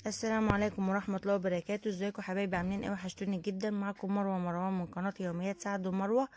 السلام عليكم ورحمة الله وبركاته. ازيكم حبايبي؟ عاملين ايه؟ وحشتوني جدا. معكم مروة مروان من قناة يوميات سعد ومروة.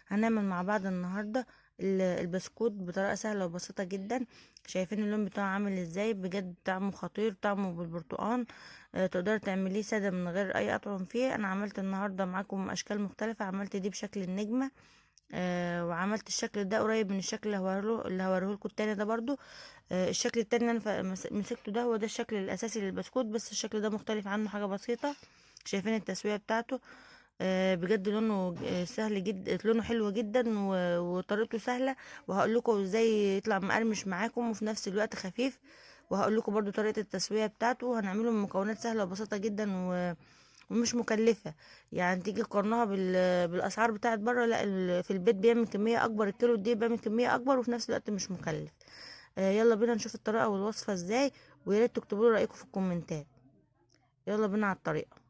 هنعمل مع بعض النهاردة البسكوت بطريقة سهلة وبسيطة جدا. شايفين اللون بتاعه عامل ازاي؟ بجد طعمه خطير، طعمه بالبرتقال. تقدر تعمليه سادة من غير اي اطعم فيه. انا عملت النهاردة معاكم اشكال مختلفة. عملت دي بشكل النجمة، وعملت الشكل ده قريب من الشكل اللي هوريه لكم التاني ده برضو. الشكل التاني اللي انا مسكته ده هو ده الشكل الاساسي للبسكوت، بس الشكل ده مختلف عنه حاجه بسيطه. شايفين التسويه بتاعته؟ بجد لونه سهل جدا، لونه حلو جدا وطريقته سهله. وهقول لكم ازاي يطلع مقرمش معاكم وفي نفس الوقت خفيف. وهقول لكم برضو طريقه التسويه بتاعته. هنعمله من مكونات سهله وبسيطه جدا ومش مكلفه. يعني تيجي تقارنها بالاسعار بتاعت بره، لا في البيت بيعمل كميه اكبر، الكيلو دي بيعمل كميه اكبر وفي نفس الوقت مش مكلف. يلا بينا نشوف الطريقه والوصفه ازاي، ويا ريت تكتبوا لي رايكم في الكومنتات. يلا بينا على الطريقه.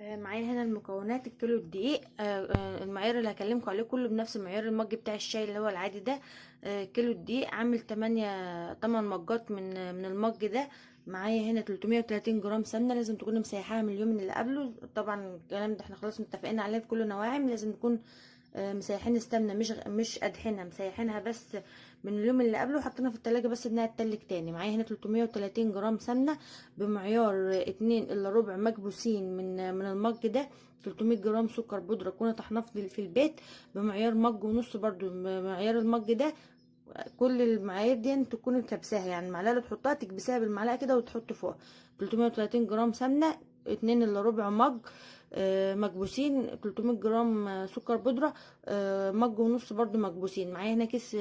معايا هنا المكونات: الكيلو الدقيق، المعيار اللي هكلمكم عليه كله بنفس معيار المج بتاع الشاي اللي هو العادي ده. كيلو الدقيق عامل 8 مجات من المج ده. معايا هنا 330 جرام سمنه، لازم تكون مسيحاها من اليوم اللي قبله. طبعا الكلام ده احنا خلاص متفقين عليه في كل نواعم، لازم نكون مسيحين السمنه، مش قادحينها، مسيحينها بس من اليوم اللي قبله وحاطينها في التلاجة بس انها تتلج تاني. معايا هنا 330 جرام سمنه بمعيار 2 الا ربع مكبوسين من المج ده. 300 جرام سكر بودرة كنا طحناه في البيت بمعيار مج ونص برضو بمعيار المج ده. كل المعايير دي تكون كبساها، يعني المعلقه اللي تحطها تكبسها بالمعلقه كده وتحط فوق. 330 جرام سمنه، 2 الا ربع مج مكبوسين، 300 جرام سكر بودرة، مج ونص برضو مكبوسين. معايا هنا كيس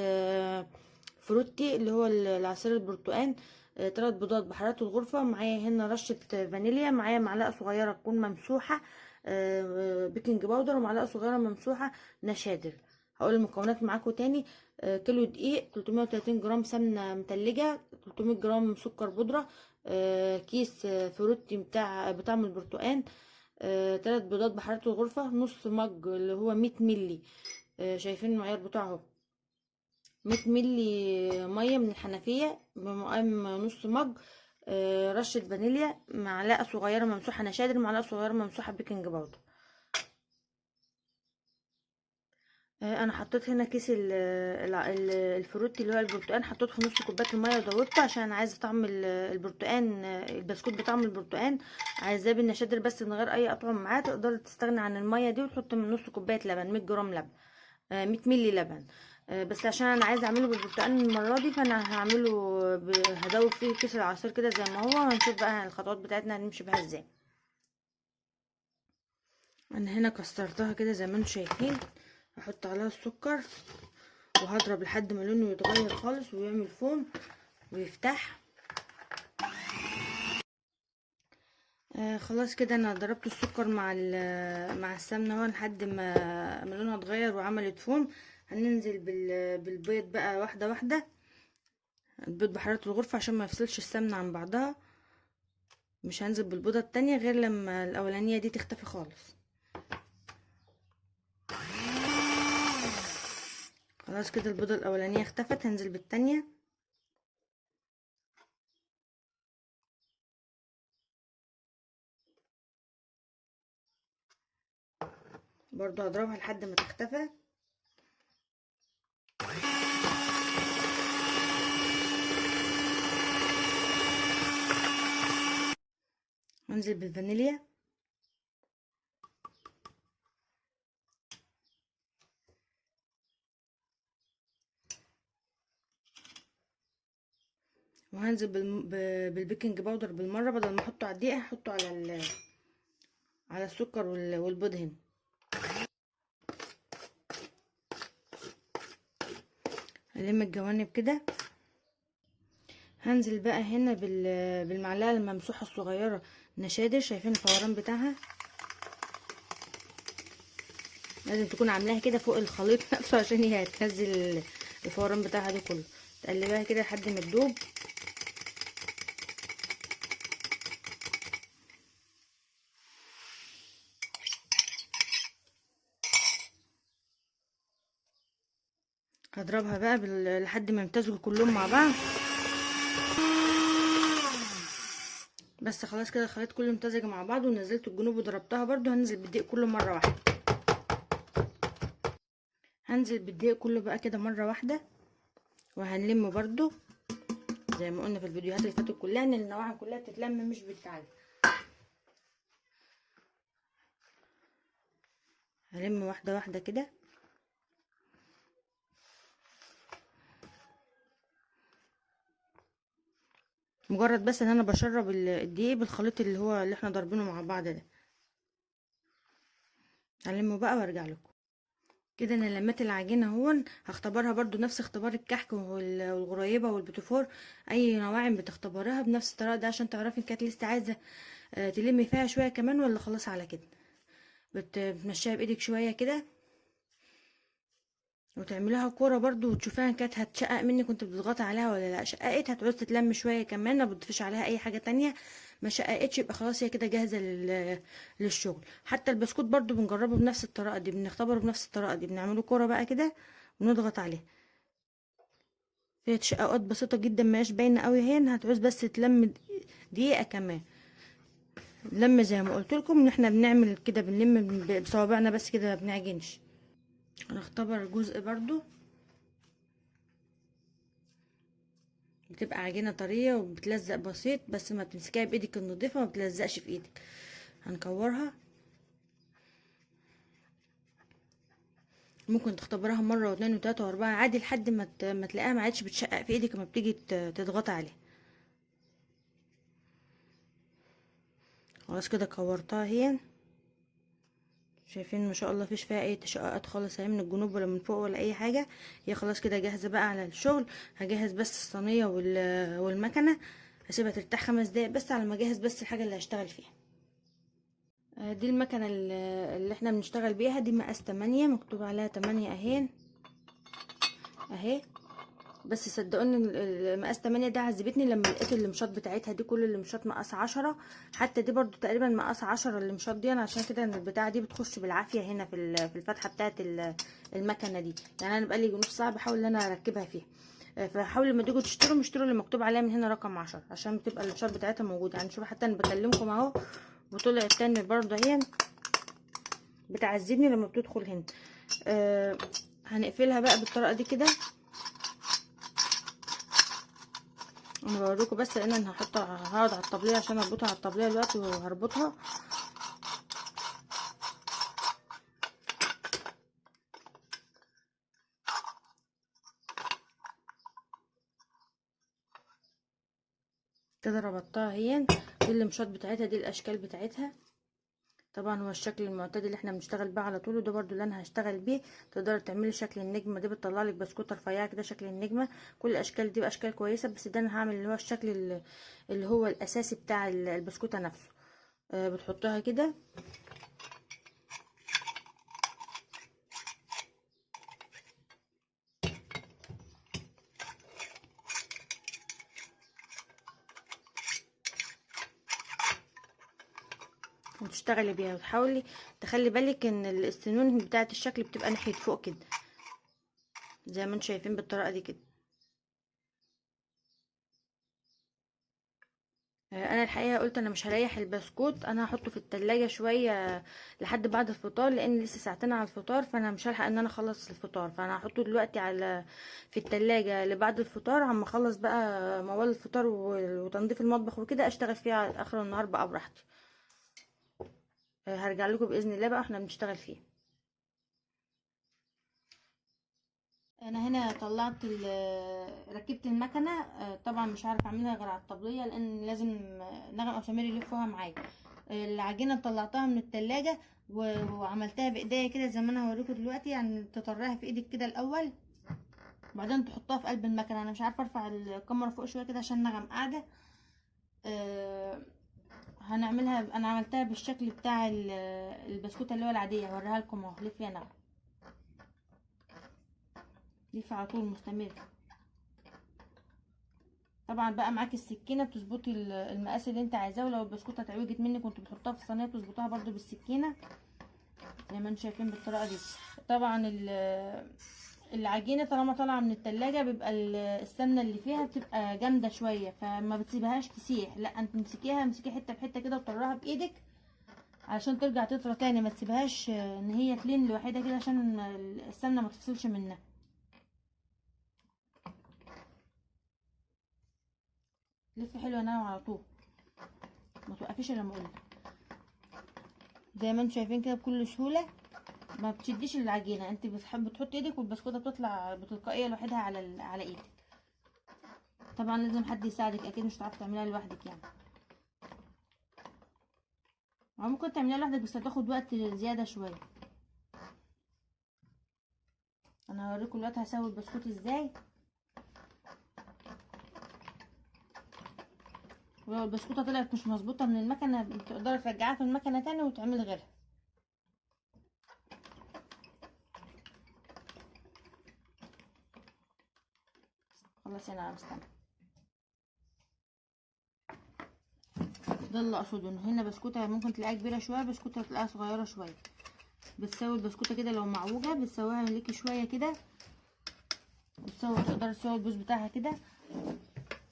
فروتي اللي هو العصير البرتقال، 3 بيضات بحرارة الغرفة. معايا هنا رشة فانيليا. معايا معلقة صغيرة تكون ممسوحة بيكنج باودر، ومعلقة صغيرة ممسوحة نشادر. هقول المكونات معاكم تاني: كيلو دقيق، 330 جرام سمنة متلجة، 300 جرام سكر بودرة، كيس فروتي بطعم البرتقال، 3 بيضات بحرارة الغرفة، نص مج اللي هو 100 ملي. شايفين المعيار بتاعه؟ 100 ملي مية من الحنفية بمقام نص مج. رشة فانيليا، معلقة صغيرة ممسوحة نشادر، معلقة صغيرة ممسوحة بيكنج باودر. انا حطيت هنا كيس الفروتي اللي هو البرتقال، حطيته في نص كوبايه الميه ودوبته عشان انا عايزه طعم البرتقال، البسكوت بطعم البرتقال. عايزاه بالنشادر بس من غير اي اطعم معاه. تقدر تستغني عن الميه دي وتحط من نص كوبايه لبن، 100 جرام لبن، 100 ملي لبن. بس عشان انا عايزه اعمله بالبرتقال المره دي، فانا هعمله هدوب فيه كيس العصير كده زي ما هو، وهنشوف بقى الخطوات بتاعتنا هنمشي بيها ازاي. انا هنا كسرتها كده زي ما انتم شايفين. هحط عليها السكر وهضرب لحد ما لونه يتغير خالص ويعمل فوم ويفتح. خلاص كده انا ضربت السكر مع السمنه اهو لحد ما لونها اتغير وعملت فوم. هننزل بالبيض بقى واحده واحده، البيض بحراره الغرفه عشان ما يفصلش السمنه عن بعضها. مش هنزل بالبيضه التانية غير لما الاولانيه دي تختفي خالص. خلاص كده البيضه الاولانيه اختفت، هنزل بالتانية. برضو هضربها لحد ما تختفى. هنزل بالفانيليا. وهنزل بالبيكنج باودر بالمره، بدل ما احطه على الدقيق هحطه على السكر والبيض هنا. هلم الجوانب كده. هنزل بقى هنا بالمعلقه الممسوحه الصغيره نشادر. شايفين الفوران بتاعها؟ لازم تكون عاملاها كده فوق الخليط نفسه عشان هي هتنزل الفوران بتاعها ده كله. تقلبها كده لحد ما تدوب. هضربها بقى لحد ما يمتزجوا كلهم مع بعض. بس خلاص كده الخليط كله امتزج مع بعض، ونزلت الجنوب وضربتها برضو. هنزل بالدقيق كله مره واحده. هنزل بالدقيق كله بقى كده مره واحده، وهنلم برضو زي ما قلنا في الفيديوهات اللي فاتت كلها ان النواعم كلها بتتلم مش بتتعلق. هلم واحده واحده كده. مجرد بس ان انا بشرب الدقيق بالخليط اللي احنا ضاربينه مع بعض ده. هلمه بقى وارجع لكم. كده انا لميت العجينه اهون. هختبرها برضو نفس اختبار الكحك والغريبه والبوتيفور. اي نواعم بتختبرها بنفس الطريقه ده عشان تعرفي ان كانت لسه عايزه تلمي فيها شويه كمان ولا خلاص على كده. بتمشيها بايدك شويه كده وتعمليها كوره برضو، وتشوفيها ان كانت هتشقق منك كنت بتضغطي عليها ولا لا. شققت هتعوز تتلم شويه كمان، ما بتضيفيش عليها اي حاجه تانية. ما شققتش يبقى خلاص هي كده جاهزه للشغل. حتى البسكوت برضو بنجربه بنفس الطريقه دي، بنختبره بنفس الطريقه دي. بنعمله كوره بقى كده ونضغط عليه. فيها تشققات بسيطه جدا ماهيش باينه قوي. هنا هتعوز بس تلم دقيقه كمان. لما زي ما قلت لكم ان احنا بنعمل كده، بنلم بصوابعنا بس كده، ما بنعجنش. هنختبر جزء برضو. بتبقى عجينه طريه وبتلزق بسيط، بس ما تمسكيها بايدك النظيفه ما بتلزقش في ايدك. هنكورها. ممكن تختبرها مره واثنين وثلاثه واربعه عادي لحد ما تلاقيها ما عادش بتشقق في ايدك لما بتيجي تضغطي عليها. خلاص كده كورتها هي. شايفين ما شاء الله مفيش فيها اي تشققات خالص اهي من الجنوب ولا من فوق ولا اي حاجه. هي خلاص كده جاهزه بقى على الشغل. هجهز بس الصينيه والمكنه. هسيبها ترتاح 5 دقايق بس على ما اجهز بس الحاجه اللي هشتغل فيها. دي المكنه اللي احنا بنشتغل بيها. دي مقاس 8 مكتوب عليها 8 اهي اهي. بس صدقوني المقاس 8 ده عذبتني لما لقيت اللمشات بتاعتها دي. كل اللمشات مقاس 10. حتى دي برضو تقريبا مقاس 10 اللمشات دي. انا عشان كده ان البتاعه دي بتخش بالعافيه هنا في الفتحه بتاعه المكنه دي. يعني انا بقالي نص ساعه بحاول ان انا اركبها فيها. فحاولوا لما تيجوا تشتروا اللي مكتوب عليها من هنا رقم 10 عشان بتبقى اللمشات بتاعتها موجوده. يعني شوفوا حتى انا بكلمكم اهو وطلع التاني برضو اهي بتعذبني لما بتدخل هنا. هنقفلها بقى بالطريقه دي كده. انا بوريكم بس لان انا هقعد على الطبليه عشان اربطها على الطبليه دلوقتي وهربطها. كده ربطتها اهي. دي اللمشات بتاعتها، دي الاشكال بتاعتها. طبعا هو الشكل المعتاد اللي احنا بنشتغل بيه على طول، وده برضو اللي انا هشتغل بيه. تقدري تعملي شكل النجمه دي، بتطلع لك بسكوته رفيعه كده شكل النجمه. كل الاشكال دي اشكال كويسه، بس ده انا هعمل اللي هو الشكل اللي هو الاساسي بتاع البسكوته نفسه. بتحطها كده وتشتغلي بيها، وتحاولي تخلي بالك ان السنون بتاعه الشكل بتبقى ناحيه فوق كده زي ما انتم شايفين بالطريقه دي كده. انا الحقيقه قلت انا مش هريح البسكوت، انا هحطه في التلاجة شويه لحد بعد الفطار، لان لسه ساعتين على الفطار فانا مش هلحق ان انا اخلص الفطار. فانا هحطه دلوقتي في التلاجة لبعد الفطار. عم اخلص بقى موال الفطار وتنظيف المطبخ وكده اشتغل فيه على اخر النهار بقى براحتي. هرجع لكم باذن الله بقى احنا بنشتغل فيه. انا هنا طلعت ركبت المكنه. طبعا مش عارفه اعملها غير على الطبليه لان لازم نغم او سمير يلفوها معايا. العجينه طلعتها من التلاجة وعملتها بايديا كده زي ما انا هوريكم دلوقتي. يعني تطريها في ايدك كده الاول وبعدين تحطها في قلب المكنه. انا مش عارفه ارفع الكاميرا فوق شويه كده عشان نغم قاعده. هنعملها. انا عملتها بالشكل بتاع البسكوته اللي هو العاديه. هوريها لكم اهو. لف يا نغم، لف على طول مستمر. طبعا بقى معاكي السكينه بتظبطي المقاس اللي انت عايزاه، ولو البسكوته اتعوجت منك كنت بتحطها في الصينيه بتظبطها برده بالسكينه زي ما انتم شايفين بالطريقه دي. طبعا العجينه طالما طالعه من التلاجة بيبقى السمنه اللي فيها بتبقى جامده شويه، فما بتسيبهاش تسيح، لا انت تمسكيها، امسكي حته بحته كده وطلعها بايدك علشان ترجع تطرى تاني، ما تسيبهاش ان هي تلين لوحدها كده عشان السمنه ما تفصلش منها. لفي حلوه ناعم على طول، ما توقفيش الا لما اقولك. زي ما انتم شايفين كده بكل سهوله، ما بتشديش العجينه، انت بتحب تحط ايدك والبسكوته بتطلع بتلقائيه لوحدها على ايدك. طبعا لازم حد يساعدك، اكيد مش هتعرفي تعمليها لوحدك يعني، او ممكن تعمليها لوحدك بس هتاخد وقت زياده شويه. انا هوريكم دلوقتي هسوي البسكوت ازاي. ولو البسكوته طلعت مش مظبوطه من المكنه تقدري ترجعيها في المكنه تاني وتعملي غيرها. خلاص انا مستنيه. ده اللي اقصده، ان هنا بسكوته ممكن تلاقيها كبيره شويه، بسكوته تلاقيها صغيره شويه. بتسوي البسكوته كده لو معوجه بتسويها ليكي شويه كده، تقدر تسوي البوز بتاعها كده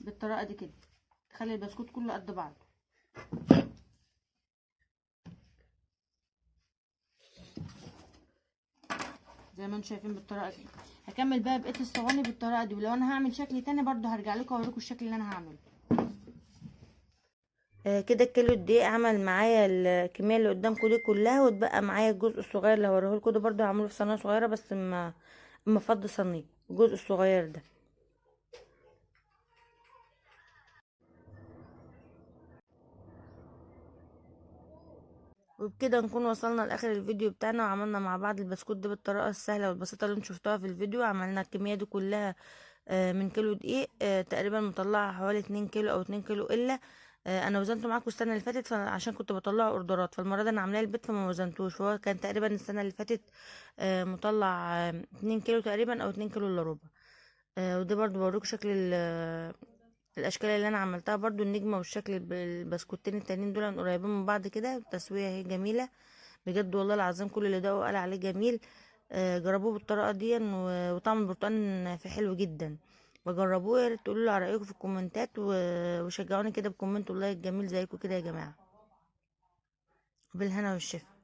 بالطريقه دي كده، تخلي البسكوت كله قد بعض. زي ما انتم شايفين بالطريقه دي. هكمل بقى بقيه الصواني بالطريقه دي، ولو انا هعمل شكل تاني برضو هرجع لكم اوريكم الشكل اللي انا هعمله. كده الكيلو الدقيق عمل معايا الكميه اللي قدامكم دي كلها، واتبقى معايا الجزء الصغير اللي هوريه لكم ده، برضو هعمله في صينيه صغيره بس اما افضي صينيه الجزء الصغير ده. وبكده نكون وصلنا لاخر الفيديو بتاعنا، وعملنا مع بعض البسكوت ده بالطريقه السهله والبسيطه اللي انتوا شفتوها في الفيديو. عملنا الكميه دي كلها من كيلو دقيق، تقريبا مطلعه حوالي 2 كيلو او 2 كيلو الا. انا وزنته معاكم السنه اللي فاتت عشان كنت بطلع اوردرات، فالمره دي انا عاملاه البيت فما وزنتوش، فهو كان تقريبا السنه اللي فاتت مطلع 2 كيلو تقريبا او 2 كيلو الا ربع. وده برضو بوريكم شكل الاشكال اللي انا عملتها، برضو النجمه والشكل البسكوتين التانيين دول قريبين من بعض كده، التسويه هي جميله بجد والله العظيم، كل اللي دقوا قال عليه جميل. جربوه بالطريقه دي، وطعم البرتقال في حلو جدا. وجربوه، يا ريت تقولوا لي على رايكم في الكومنتات، وشجعوني كده بكومنت والله جميل زيكم كده يا جماعه. بالهنا والشفا.